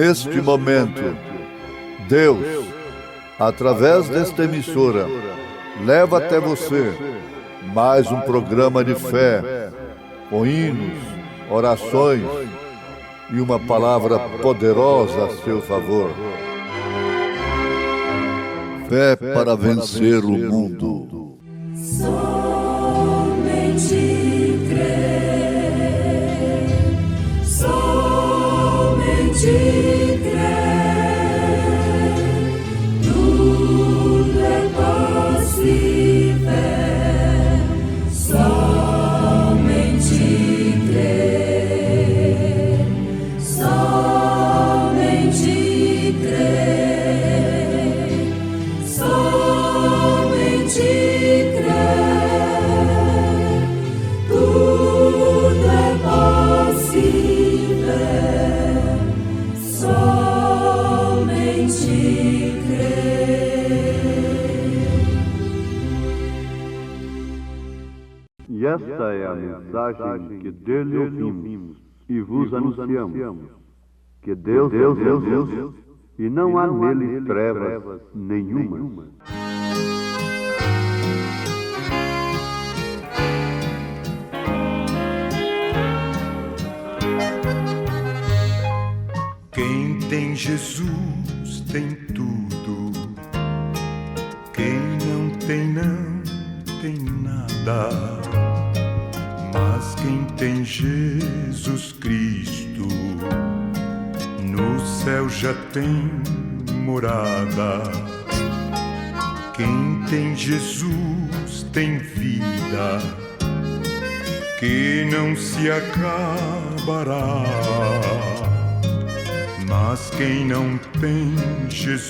Neste momento, Deus, através desta emissora, leva até você mais um programa de fé, com hinos, orações e uma palavra poderosa a seu favor. Fé para vencer o mundo. Somente crer, somente crer, tudo é possível, somente crer, somente crer, somente crer, tudo é possível, somente crer. E esta é a mensagem que dele ouvimos e vos anunciamos, que Deus é Deus e não há nele trevas nenhuma. Quem tem Jesus tem tudo. Quem não tem nada. Mas quem tem Jesus Cristo no céu já tem morada. Quem tem Jesus tem vida que não se acabará. Mas quem não tem Jesus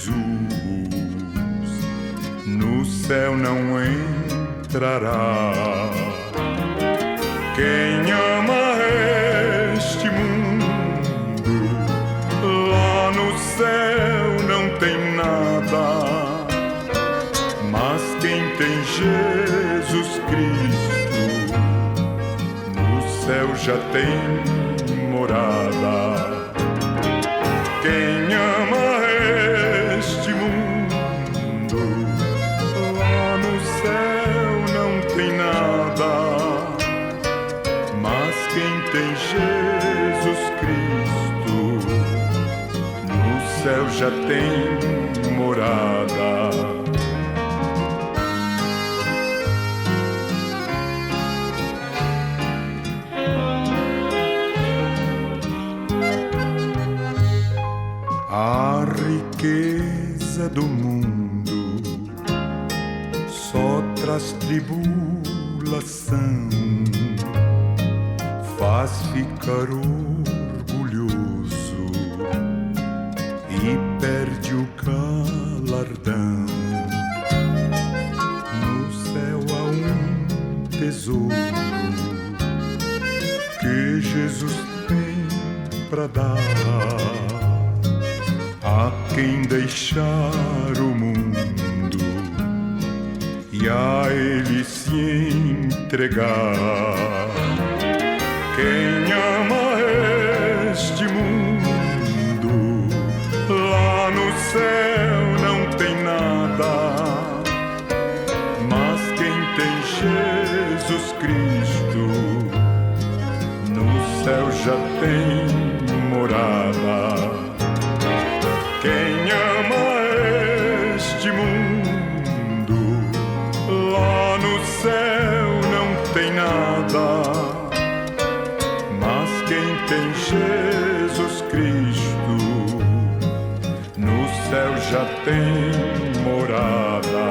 no céu não entrará. Quem ama este mundo lá no céu não tem nada. Mas quem tem Jesus Cristo no céu já tem morada. Quem ama este mundo lá no céu não tem nada. Mas quem tem Jesus Cristo no céu já tem morada. A riqueza do mundo só traz tribulação, faz ficar orgulhoso e perde o galardão. No céu há um tesouro que Jesus tem pra dar a quem deixar o mundo e a ele se entregar. Quem ama este mundo lá no céu não tem nada. Mas quem tem Jesus Cristo no céu já tem morada. Quem ama este mundo lá no céu não tem nada. Mas quem tem Jesus Cristo no céu já tem morada.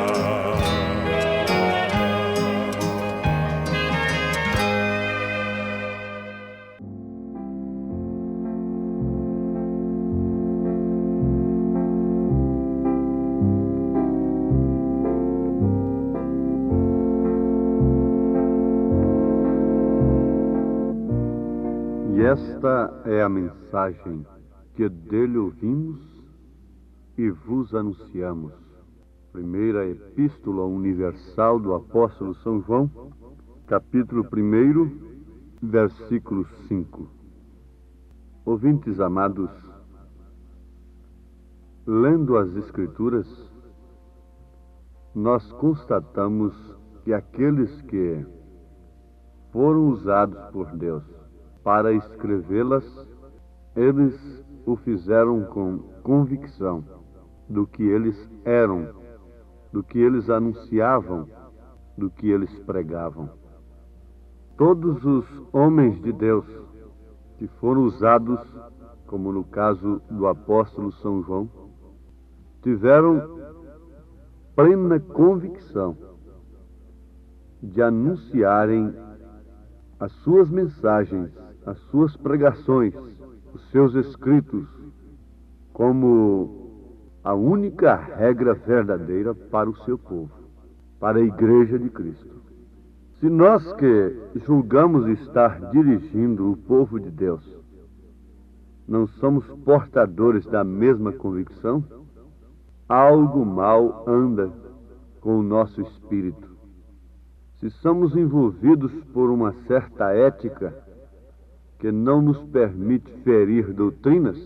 E esta é a mensagem que dele ouvimos e vos anunciamos. Primeira Epístola Universal do Apóstolo São João, capítulo 1, versículo 5. Ouvintes amados, Lendo as Escrituras, nós constatamos que aqueles que foram usados por Deus para escrevê-las, eles o fizeram com convicção do que eles eram, do que eles anunciavam, do que eles pregavam. Todos os homens de Deus que foram usados, como no caso do apóstolo São João, tiveram plena convicção de anunciarem as suas mensagens, as suas pregações, os seus escritos, como a única regra verdadeira para o seu povo, para a Igreja de Cristo. Se nós que julgamos estar dirigindo o povo de Deus não somos portadores da mesma convicção, algo mal anda com o nosso espírito. Se somos envolvidos por uma certa ética que não nos permite ferir doutrinas,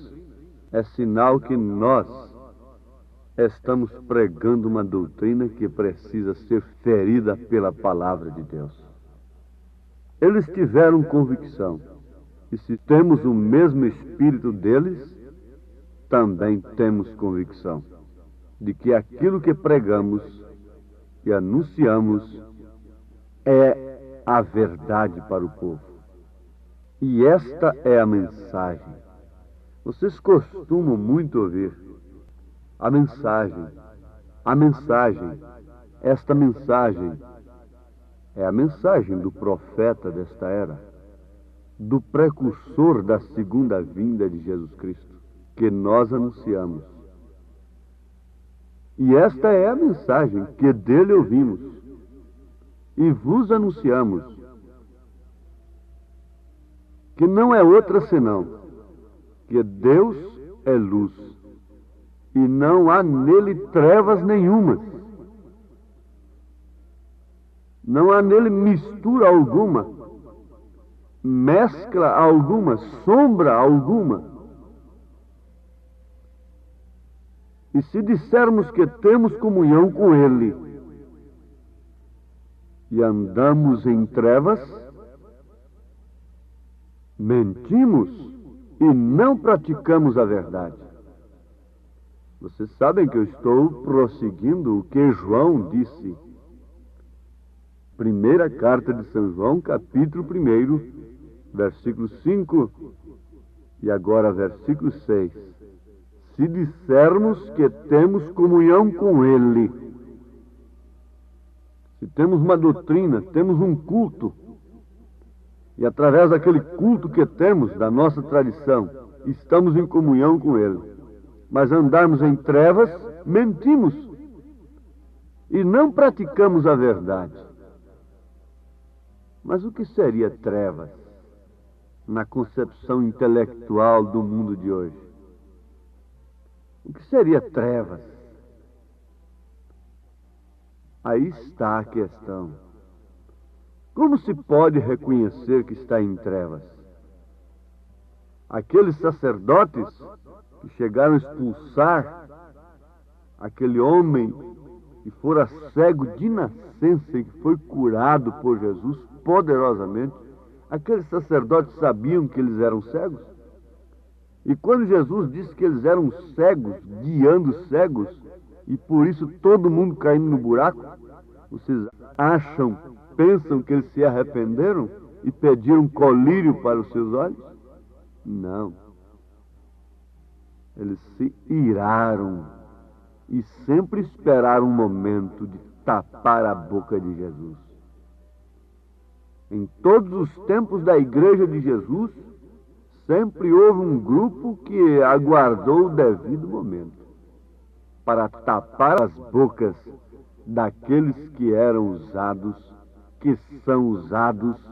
é sinal que nós estamos pregando uma doutrina que precisa ser ferida pela palavra de Deus. Eles tiveram convicção, e se temos o mesmo espírito deles, também temos convicção de que aquilo que pregamos e anunciamos é a verdade para o povo. E esta é a mensagem. Vocês costumam muito ouvir a mensagem, esta mensagem é a mensagem do profeta desta era, do precursor da segunda vinda de Jesus Cristo, que nós anunciamos. E esta é a mensagem que dele ouvimos e vos anunciamos, que não é outra senão que Deus é luz e não há nele trevas nenhumas. Não há nele mistura alguma, mescla alguma, sombra alguma. E se dissermos que temos comunhão com ele e andamos em trevas, mentimos e não praticamos a verdade. Vocês sabem que eu estou prosseguindo o que João disse. Primeira carta de São João, capítulo 1, versículo 5 e agora versículo 6. Se dissermos que temos comunhão com ele, se temos uma doutrina, temos um culto, e através daquele culto que temos, da nossa tradição, estamos em comunhão com ele, mas andarmos em trevas, mentimos e não praticamos a verdade. Mas o que seria trevas na concepção intelectual do mundo de hoje? O que seria trevas? Aí está a questão. Como se pode reconhecer que está em trevas? Aqueles sacerdotes que chegaram a expulsar aquele homem que fora cego de nascença e que foi curado por Jesus poderosamente, aqueles sacerdotes sabiam que eles eram cegos? E quando Jesus disse que eles eram cegos, guiando cegos, e por isso todo mundo caindo no buraco, vocês pensam que eles se arrependeram e pediram colírio para os seus olhos? Não. Eles se iraram e sempre esperaram um momento de tapar a boca de Jesus. Em todos os tempos da Igreja de Jesus, sempre houve um grupo que aguardou o devido momento para tapar as bocas daqueles que eram usados, que são usados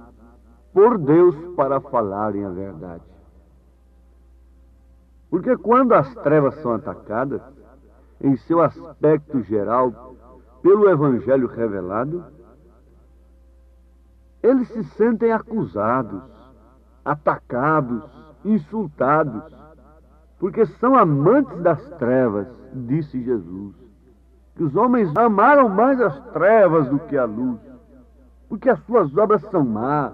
por Deus para falarem a verdade. Porque quando as trevas são atacadas, em seu aspecto geral, pelo Evangelho revelado, eles se sentem acusados, atacados, insultados. porque são amantes das trevas, disse Jesus. Que os homens amaram mais as trevas do que a luz, porque as suas obras são más.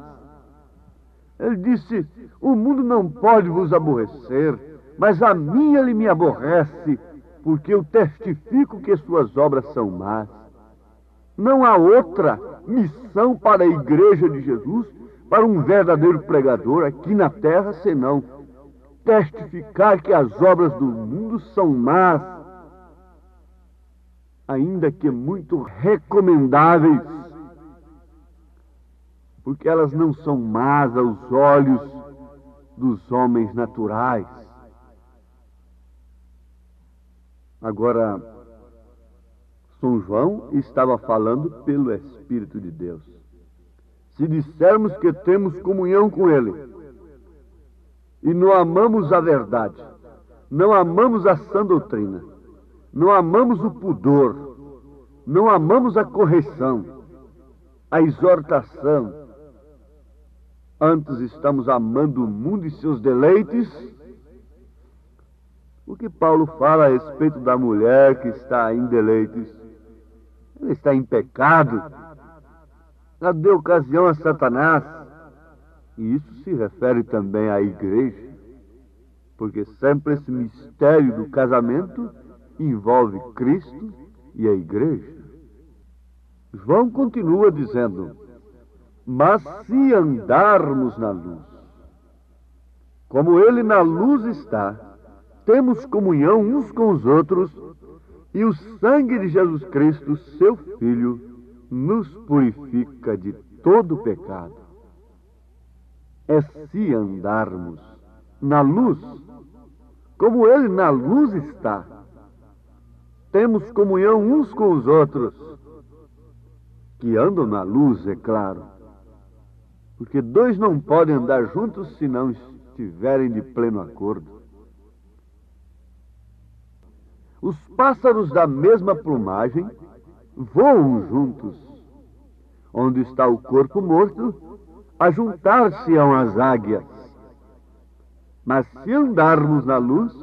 Ele disse: o mundo não pode vos aborrecer, mas a mim ele me aborrece, porque eu testifico que suas obras são más. Não há outra missão para a igreja de Jesus, para um verdadeiro pregador aqui na terra, senão testificar que as obras do mundo são más, ainda que muito recomendáveis, porque elas não são más aos olhos dos homens naturais. Agora, São João estava falando pelo Espírito de Deus. Se dissermos que temos comunhão com Ele e não amamos a verdade, não amamos a sã doutrina, não amamos o pudor, não amamos a correção, a exortação, antes estamos amando o mundo e seus deleites, o que Paulo fala a respeito da mulher que está em deleites, ela está em pecado, ela deu ocasião a Satanás, e isso se refere também à igreja, porque sempre esse mistério do casamento envolve Cristo e a igreja. João continua dizendo: mas se andarmos na luz, como ele na luz está, temos comunhão uns com os outros, e o sangue de Jesus Cristo, seu Filho, nos purifica de todo pecado. É se andarmos na luz, como ele na luz está, temos comunhão uns com os outros, que andam na luz, é claro, porque dois não podem andar juntos se não estiverem de pleno acordo. Os pássaros da mesma plumagem voam juntos. Onde está o corpo morto, ajuntar-se-ão as águias. Mas se andarmos na luz,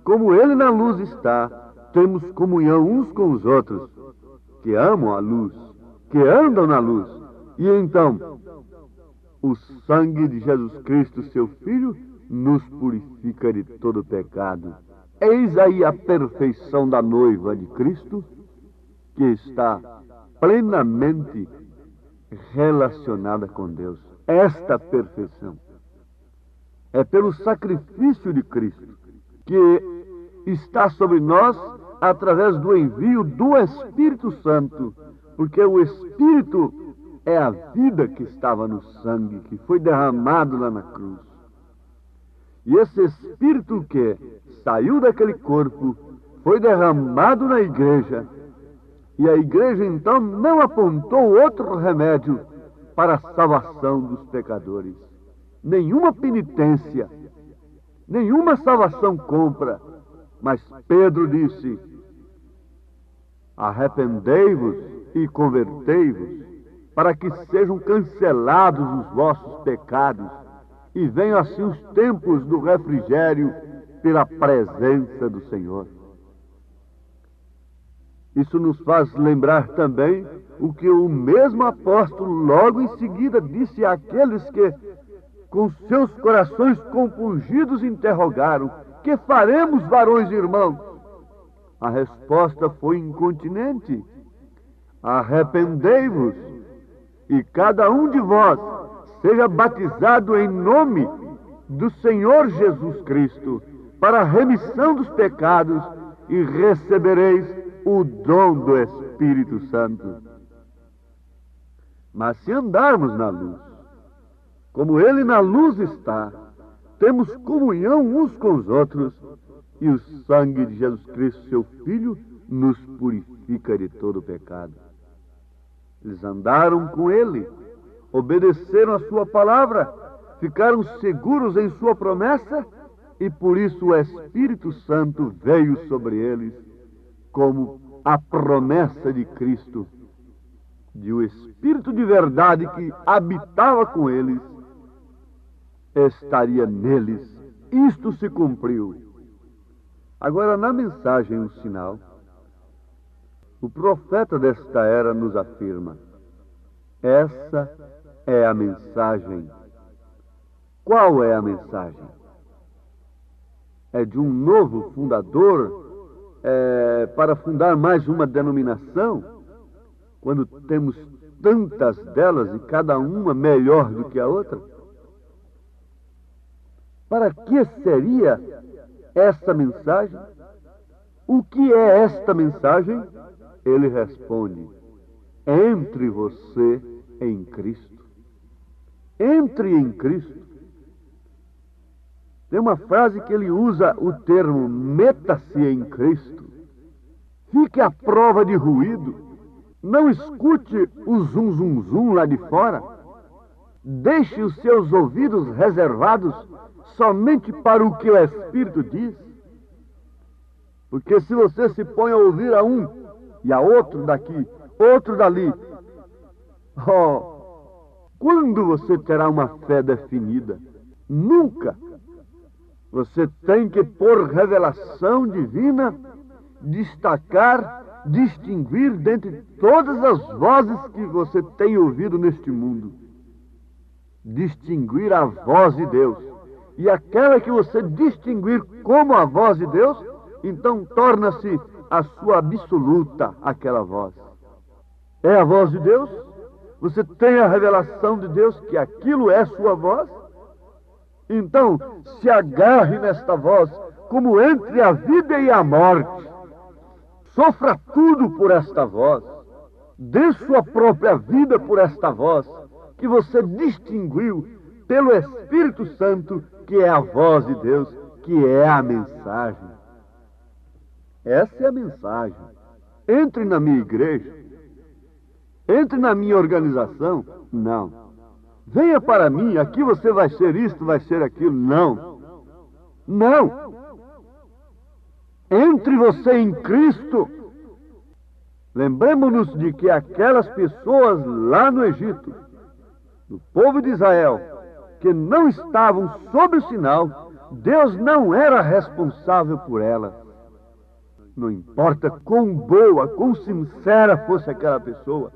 como ele na luz está, temos comunhão uns com os outros, que amam a luz, que andam na luz. E então, o sangue de Jesus Cristo, seu Filho, nos purifica de todo pecado. Eis aí a perfeição da noiva de Cristo, que está plenamente relacionada com Deus. Esta perfeição é pelo sacrifício de Cristo, que está sobre nós através do envio do Espírito Santo, porque o Espírito é a vida que estava no sangue, que foi derramado lá na cruz. E esse Espírito que saiu daquele corpo foi derramado na igreja. E a igreja então não apontou outro remédio para a salvação dos pecadores. Nenhuma penitência, nenhuma salvação compra. Mas Pedro disse: arrependei-vos e convertei-vos, para que sejam cancelados os vossos pecados, e venham assim os tempos do refrigério pela presença do Senhor. Isso nos faz lembrar também o que o mesmo apóstolo logo em seguida disse àqueles que, com seus corações compungidos, interrogaram: que faremos, varões e irmãos? A resposta foi incontinente: arrependei-vos, e cada um de vós seja batizado em nome do Senhor Jesus Cristo, para a remissão dos pecados, e recebereis o dom do Espírito Santo. Mas se andarmos na luz, como ele na luz está, temos comunhão uns com os outros, e o sangue de Jesus Cristo, seu Filho, nos purifica de todo pecado. Eles andaram com ele, obedeceram a sua palavra, ficaram seguros em sua promessa, e por isso o Espírito Santo veio sobre eles como a promessa de Cristo, de o Espírito de verdade que habitava com eles, estaria neles. Isto se cumpriu. Agora, na mensagem O Sinal, o profeta desta era nos afirma: essa é a mensagem. Qual é a mensagem? É de um novo fundador para fundar mais uma denominação, quando temos tantas delas e cada uma melhor do que a outra? Para que seria essa mensagem? O que é esta mensagem? Ele responde: entre você em Cristo. Entre em Cristo. Tem uma frase que ele usa o termo meta-se em Cristo. Fique à prova de ruído. Não escute o zum zum zum lá de fora. Deixe os seus ouvidos reservados somente para o que o Espírito diz. Porque se você se põe a ouvir a um e a outro daqui, outro dali, quando você terá uma fé definida? Nunca. Você tem que, por revelação divina, destacar, distinguir dentre todas as vozes que você tem ouvido neste mundo. Distinguir a voz de Deus. E aquela que você distinguir como a voz de Deus, então torna-se a sua absoluta aquela voz. É a voz de Deus? Você tem a revelação de Deus que aquilo é sua voz? Então, se agarre nesta voz, como entre a vida e a morte. Sofra tudo por esta voz. Dê sua própria vida por esta voz, que você distinguiu pelo Espírito Santo, que é a voz de Deus, que é a mensagem. Essa é a mensagem. Entre na minha igreja. Entre na minha organização. Não. Venha para mim, aqui você vai ser isto, vai ser aquilo. Não. Não. Entre você em Cristo. Lembremos-nos de que aquelas pessoas lá no Egito, do povo de Israel, que não estavam sob o sinal, Deus não era responsável por elas. Não importa quão boa, quão sincera fosse aquela pessoa,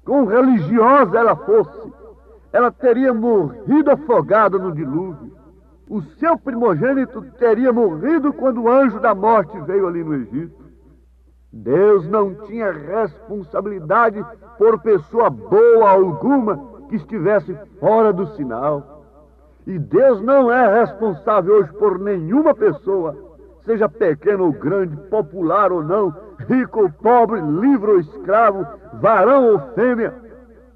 quão religiosa ela fosse, ela teria morrido afogada no dilúvio. O seu primogênito teria morrido quando o anjo da morte veio ali no Egito. Deus não tinha responsabilidade por pessoa boa alguma que estivesse fora do sinal. E Deus não é responsável hoje por nenhuma pessoa, seja pequeno ou grande, popular ou não, rico ou pobre, livre ou escravo, varão ou fêmea.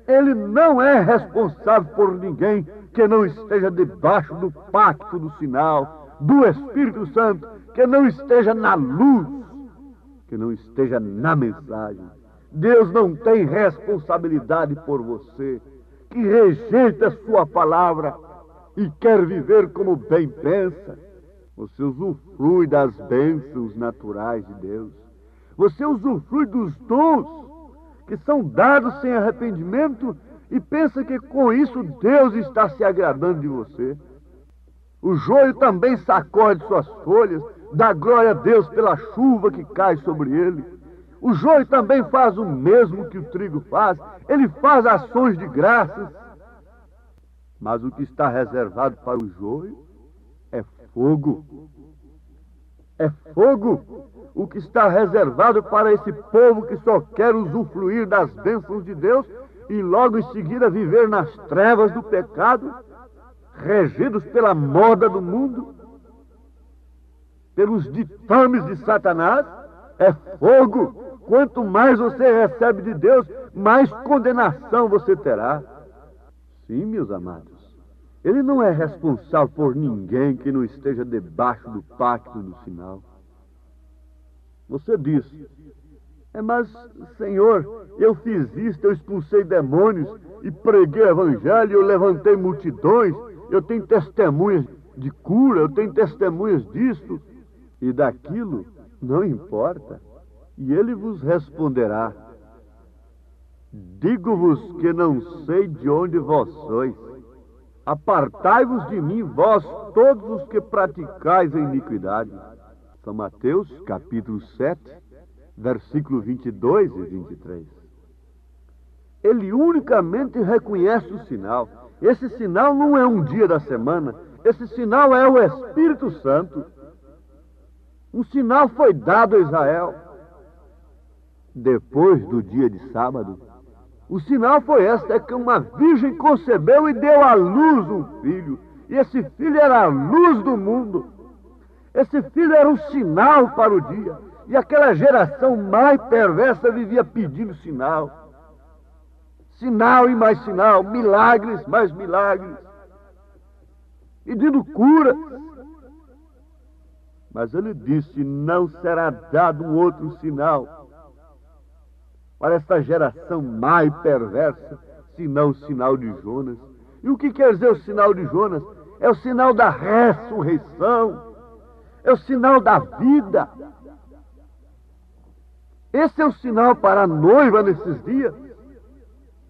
Ele não é responsável por ninguém que não esteja debaixo do pacto do sinal, do Espírito Santo, que não esteja na luz, que não esteja na mensagem. Deus não tem responsabilidade por você, que rejeita a sua palavra e quer viver como bem pensa. Você usufrui das bênçãos naturais de Deus. Você usufrui dos dons que são dados sem arrependimento e pensa que com isso Deus está se agradando de você. O joio também sacode suas folhas, dá glória a Deus pela chuva que cai sobre ele. O joio também faz o mesmo que o trigo faz, ele faz ações de graças. Mas o que está reservado para o joio é fogo. É fogo. O que está reservado para esse povo que só quer usufruir das bênçãos de Deus e logo em seguida viver nas trevas do pecado, regidos pela moda do mundo, pelos ditames de Satanás, é fogo. Quanto mais você recebe de Deus, mais condenação você terá. Sim, meus amados, Ele não é responsável por ninguém que não esteja debaixo do pacto do sinal. Você diz: mas, Senhor, eu fiz isso, eu expulsei demônios e preguei o evangelho, eu levantei multidões, eu tenho testemunhas de cura, eu tenho testemunhas disso e daquilo. Não importa. E ele vos responderá: digo-vos que não sei de onde vós sois. Apartai-vos de mim, vós todos os que praticais a iniquidade. São Mateus, capítulo 7, versículo 22 e 23. Ele unicamente reconhece o sinal. Esse sinal não é um dia da semana, esse sinal é o Espírito Santo. Um sinal foi dado a Israel depois do dia de sábado. O sinal foi este, é que uma virgem concebeu e deu à luz um filho. E esse filho era a luz do mundo. Esse filho era um sinal para o dia. E aquela geração mais perversa vivia pedindo sinal. Sinal e mais sinal, milagres, mais milagres. Pedindo cura. Mas ele disse, não será dado um outro sinal para esta geração mais perversa, senão o sinal de Jonas. E o que quer dizer o sinal de Jonas? É o sinal da ressurreição, é o sinal da vida. Esse é o sinal para a noiva nesses dias.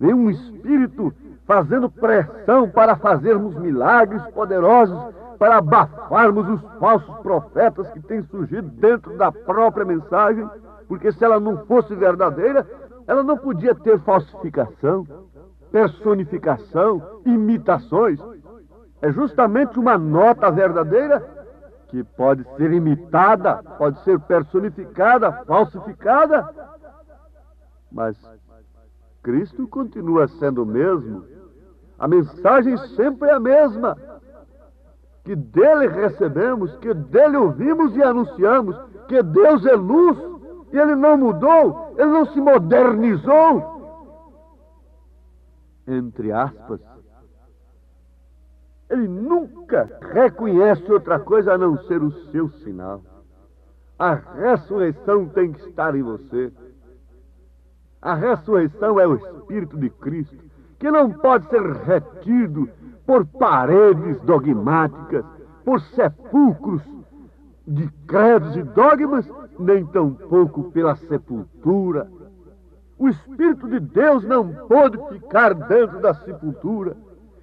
Vem um espírito fazendo pressão para fazermos milagres poderosos, para abafarmos os falsos profetas que têm surgido dentro da própria mensagem, porque se ela não fosse verdadeira, ela não podia ter falsificação, personificação, imitações. É justamente uma nota verdadeira que pode ser imitada, pode ser personificada, falsificada, mas Cristo continua sendo o mesmo. A mensagem sempre é a mesma, que dele recebemos, que dele ouvimos e anunciamos, que Deus é luz, e ele não mudou, ele não se modernizou. Entre aspas, ele nunca reconhece outra coisa a não ser o seu sinal. A ressurreição tem que estar em você. A ressurreição é o Espírito de Cristo, que não pode ser retido por paredes dogmáticas, por sepulcros de credos e dogmas, nem tampouco pela sepultura. O Espírito de Deus não pôde ficar dentro da sepultura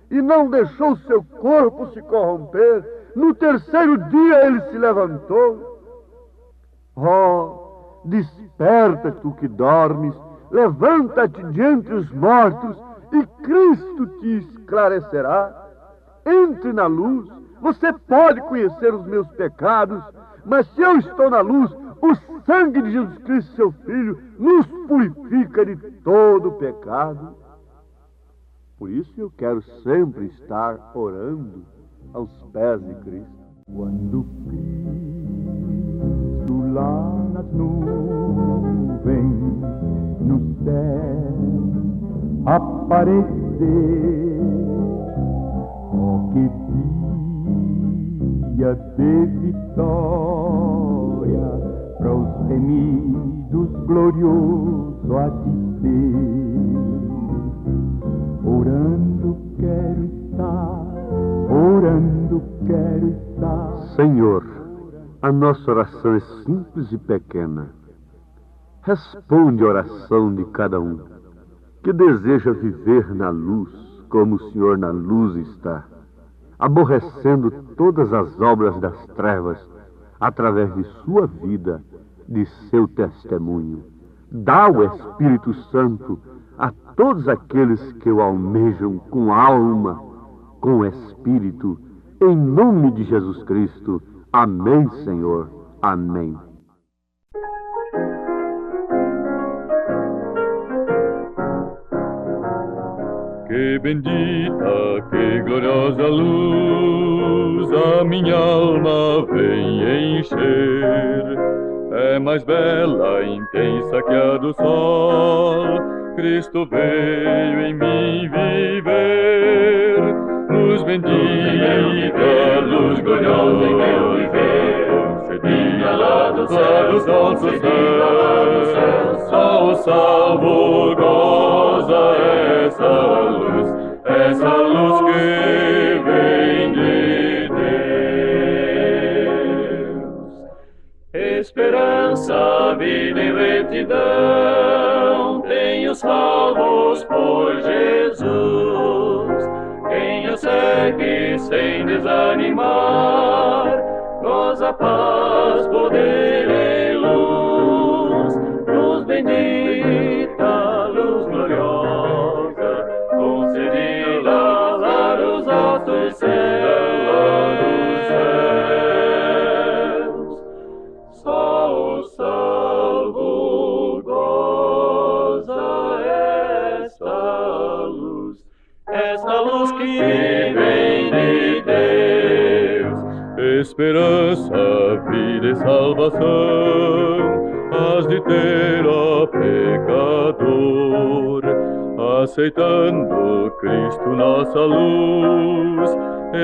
e não deixou o seu corpo se corromper. No terceiro dia ele se levantou. Oh, desperta tu que dormes, levanta-te de entre os mortos e Cristo te esclarecerá. Entre na luz. Você pode conhecer os meus pecados, mas se eu estou na luz, o sangue de Jesus Cristo, seu Filho, nos purifica de todo pecado. Por isso eu quero sempre estar orando aos pés de Cristo. Quando Cristo lá nas nuvens, no céu, aparecer, oh, que dia de vitória para os remidos glorioso há de ser. Orando quero estar, orando quero estar. Senhor, a nossa oração é simples e pequena. Responde a oração de cada um que deseja viver na luz, como o Senhor na luz está, aborrecendo todas as obras das trevas, através de sua vida, de seu testemunho. Dá o Espírito Santo a todos aqueles que o almejam com alma, com espírito, em nome de Jesus Cristo. Amém, Senhor. Amém. Que bendita, que gloriosa luz a minha alma vem encher. É mais bela, intensa que a do sol. Cristo veio em mim viver. Luz bendita, luz gloriosa em meu viver. Concedida lá do céu, só o salvo goza essa luz que vem de Deus. Esperança, vida e retidão, tenho salvos por Jesus. Quem o segue sem desanimar, causa paz, poder e luz, luz bendita, luz gloriosa, concedida lá dos altos céus. Só o salvo goza esta luz que vem de Deus. Esperança, vida e salvação has de ter, ó pecador, aceitando Cristo nossa luz,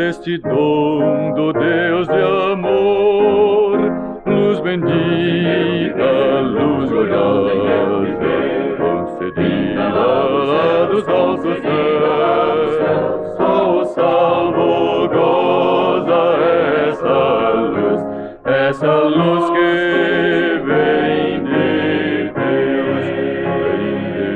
este dom do Deus de amor, luz bendita, luz gloriosa, concedida lá dos altos céus. Só o salvo goza essa luz que vem de Deus, vem de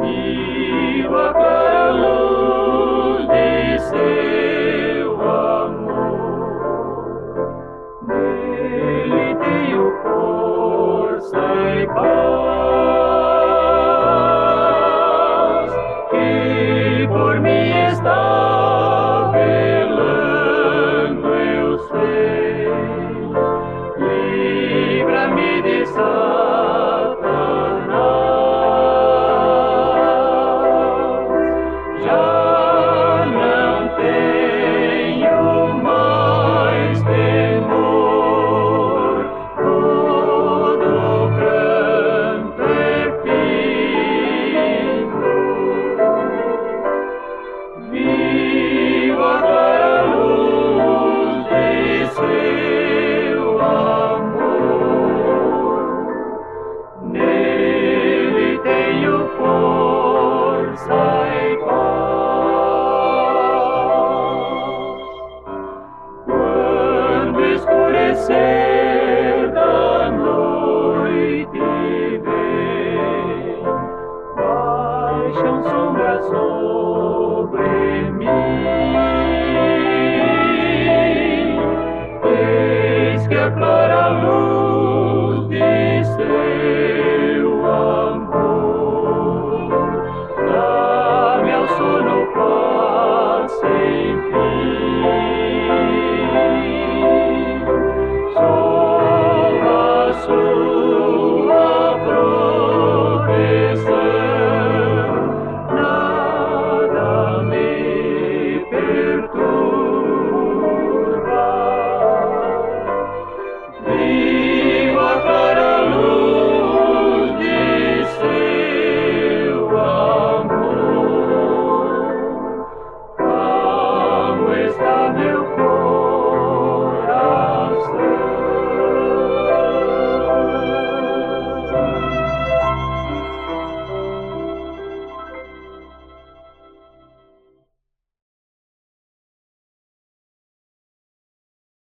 viva a clara luz de seu amor, nele tenho força e paz, que por mim está velando, eu sei, livra-me de escurecer da noite vem, baixam sombras sobre mim, eis que a clara luz de seu amor dá-me ao sono paz sem fim. Sou